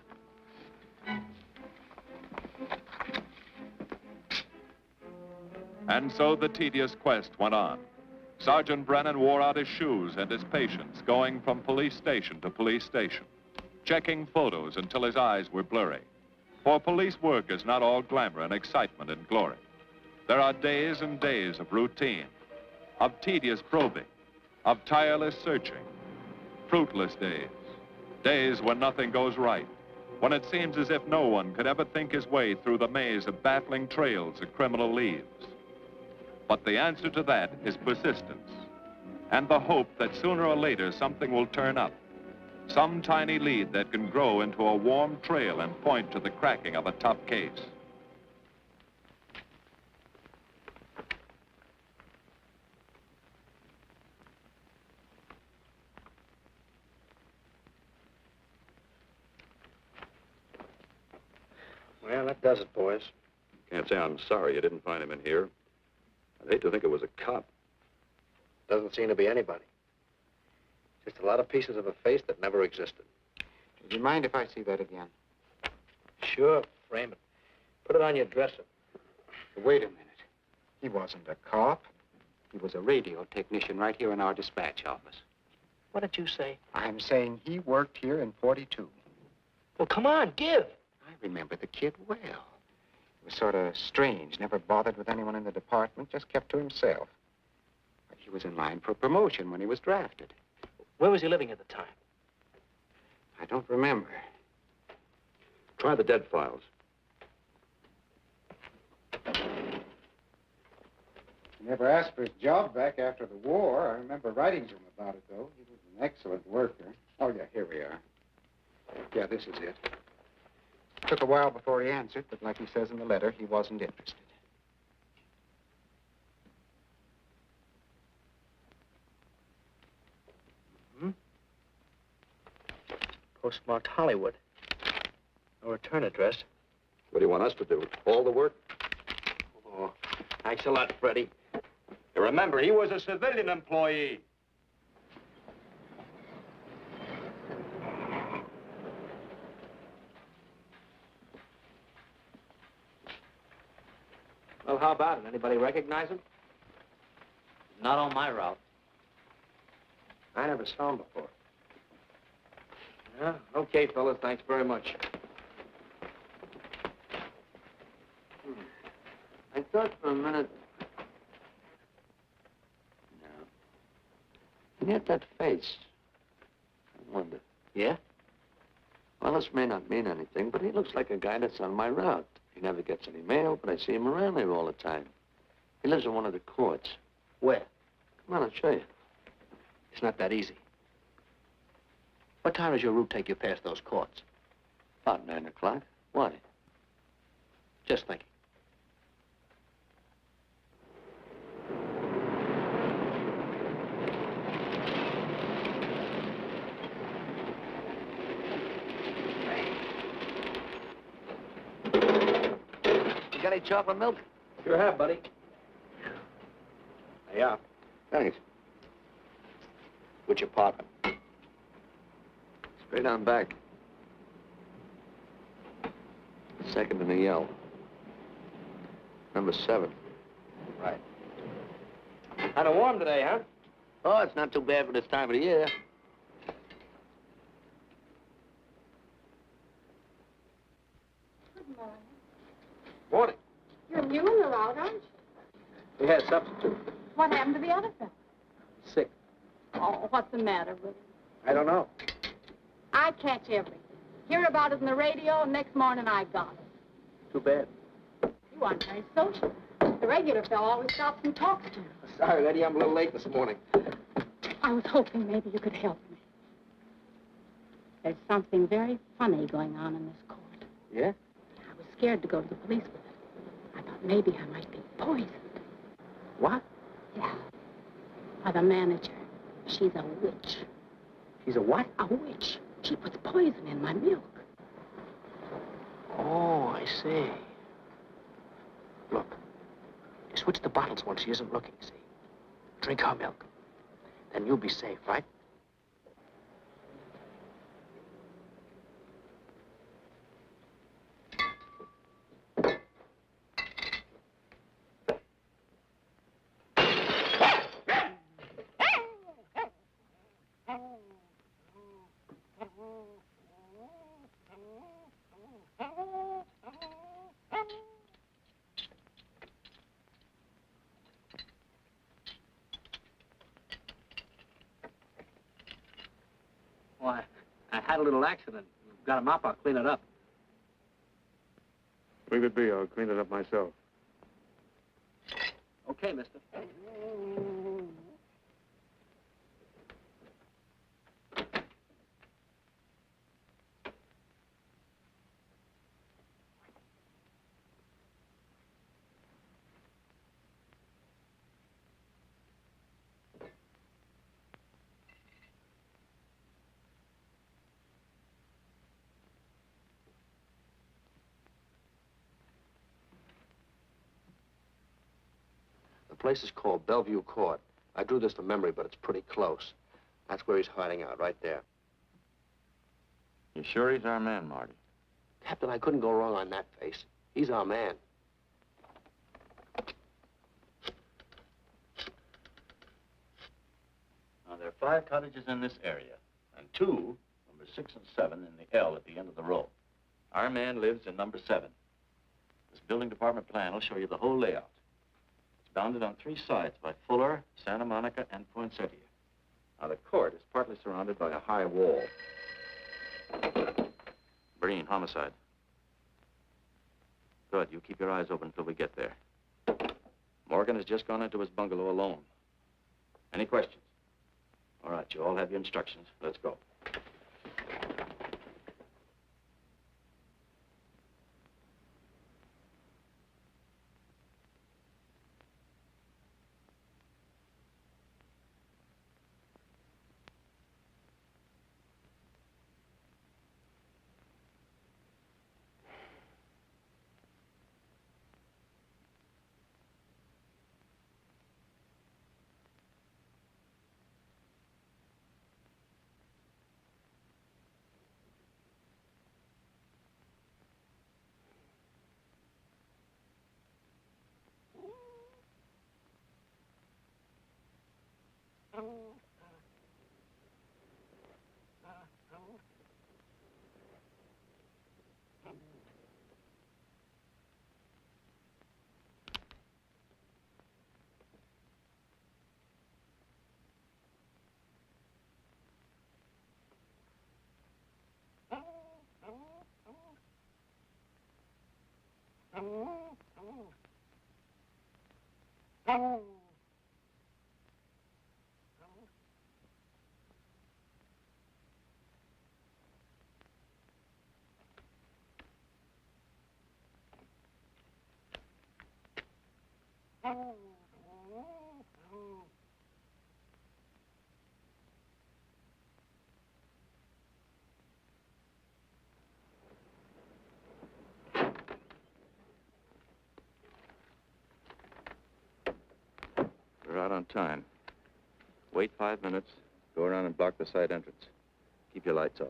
And so the tedious quest went on. Sergeant Brennan wore out his shoes and his patience, going from police station to police station, checking photos until his eyes were blurry. For police work is not all glamour and excitement and glory. There are days and days of routine, of tedious probing, of tireless searching, fruitless days, days when nothing goes right, when it seems as if no one could ever think his way through the maze of baffling trails a criminal leaves. But the answer to that is persistence, and the hope that sooner or later something will turn up, some tiny lead that can grow into a warm trail and point to the cracking of a tough case. Well, that does it, boys. Can't say I'm sorry you didn't find him in here. I'd hate to think it was a cop. Doesn't seem to be anybody. Just a lot of pieces of a face that never existed. Do you mind if I see that again? Sure, frame it. Put it on your dresser. Wait a minute. He wasn't a cop. He was a radio technician right here in our dispatch office. What did you say? I'm saying he worked here in 42. Well, come on, give. I remember the kid well. He was sort of strange, never bothered with anyone in the department, just kept to himself. But he was in line for promotion when he was drafted. Where was he living at the time? I don't remember. Try the dead files. He never asked for his job back after the war. I remember writing to him about it, though. He was an excellent worker. Oh, yeah, here we are. Yeah, this is it. Took a while before he answered, but like he says in the letter, he wasn't interested. Postmarked Hollywood. No return address. What do you want us to do? All the work? Oh, thanks a lot, Freddie. Remember, he was a civilian employee. Well, how about it? Anybody recognize him? Not on my route. I never saw him before. Yeah, okay, fellas. Thanks very much. I thought for a minute... No. And yet that face. I wonder. Yeah? Well, this may not mean anything, but he looks like a guy that's on my route. He never gets any mail, but I see him around there all the time. He lives in one of the courts. Where? Come on, I'll show you. It's not that easy. What time does your route take you past those courts? About 9 o'clock. Why? Just thinking. You got any chocolate milk? Sure have, buddy. Yeah. Thanks. Which apartment? Straight on back. Second in the yell. Number 7. Right. Kind of warm today, huh? Oh, it's not too bad for this time of the year. Good morning. Morning. You're new in the route, aren't you? We had a substitute. What happened to the other fellow? Sick. Oh, what's the matter with him? I don't know. I catch everything. Hear about it on the radio, and next morning I got it. Too bad. You aren't very social. The regular fellow always stops and talks to you. Sorry, Eddie, I'm a little late this morning. I was hoping maybe you could help me. There's something very funny going on in this court. Yeah? I was scared to go to the police with it. I thought maybe I might be poisoned. What? Yeah. By the manager. She's a witch. She's a what? A witch. She puts poison in my milk. Oh, I see. Look, you switch the bottles when she isn't looking, see? Drink her milk. Then you'll be safe, right? Why, I had a little accident. Got a mop, I'll clean it up. Leave it be. I'll clean it up myself. Okay, mister. The place is called Bellevue Court. I drew this from memory, but it's pretty close. That's where he's hiding out, right there. You sure he's our man, Marty? Captain, I couldn't go wrong on that face. He's our man. Now, there are 5 cottages in this area, and 2, numbers 6 and 7, in the L at the end of the row. Our man lives in number 7. This building department plan will show you the whole layout. It's bounded on 3 sides by Fuller, Santa Monica, and Poinsettia. Now, the court is partly surrounded by a high wall. Breen, homicide. Good. You keep your eyes open until we get there. Morgan has just gone into his bungalow alone. Any questions? All right, you all have your instructions. Let's go. We're out on time. Wait 5 minutes. Go around and block the side entrance. Keep your lights off.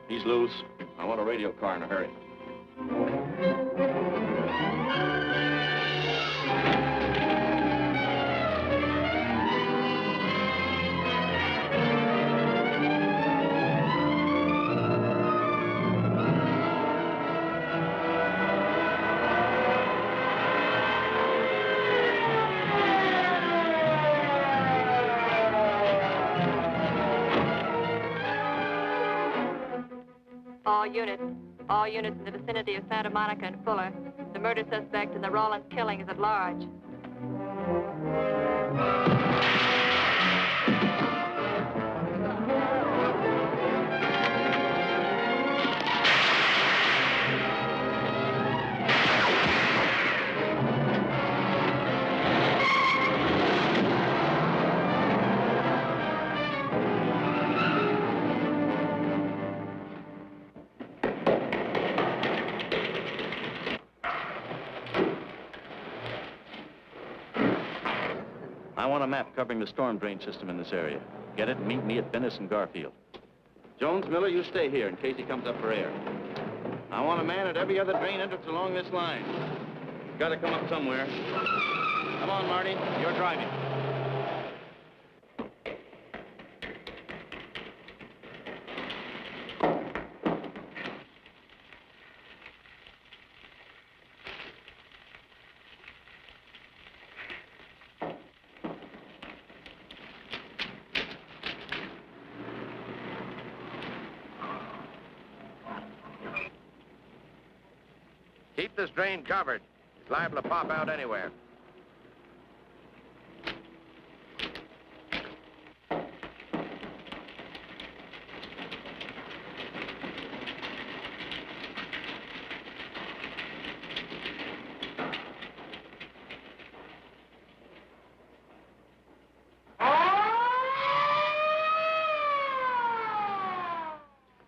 He's loose. I want a radio car in a hurry. All units in the vicinity of Santa Monica and Fuller. The murder suspect in the Rawlins killing is at large. I want a map covering the storm drain system in this area. Get it and meet me at Venice and Garfield. Jones, Miller, you stay here in case he comes up for air. I want a man at every other drain entrance along this line. Got to come up somewhere. Come on, Marty. You're driving. Keep this drain covered. It's liable to pop out anywhere.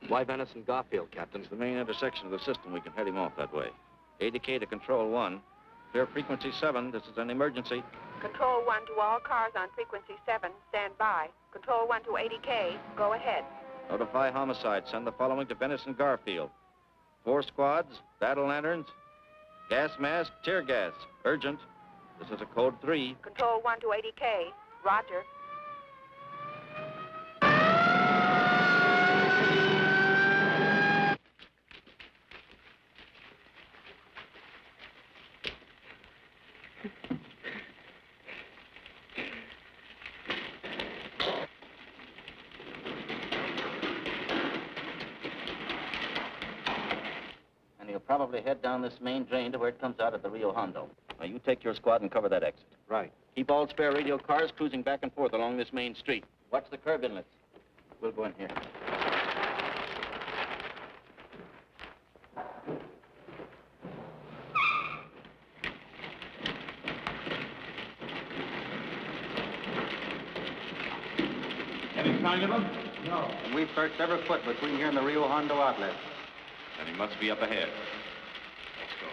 Why Venice and Garfield, Captain? It's the main intersection of the system. We can head him off that way. ADK to Control 1. Clear frequency 7. This is an emergency. Control 1 to all cars on frequency 7. Stand by. Control 1 to 80K. Go ahead. Notify homicide. Send the following to Venice and Garfield. 4 squads, battle lanterns, gas mask, tear gas. Urgent. This is a code 3. Control 1 to 80K. Roger. Probably head down this main drain to where it comes out at the Rio Hondo. Now, you take your squad and cover that exit. Right. Keep all spare radio cars cruising back and forth along this main street. Watch the curb inlets. We'll go in here. Any sign of him? No. And we've searched every foot between here and the Rio Hondo outlet. And he must be up ahead. Let's go.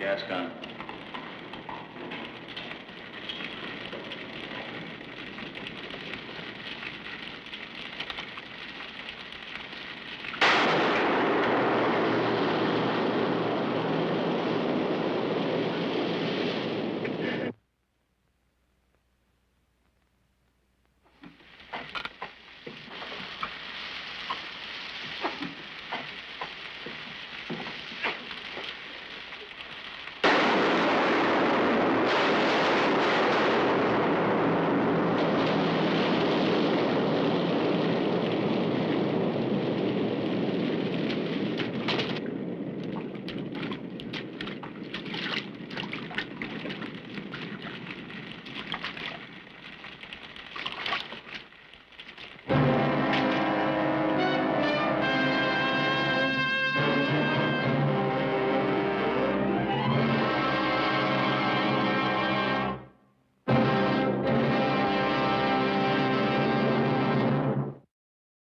Gas gun.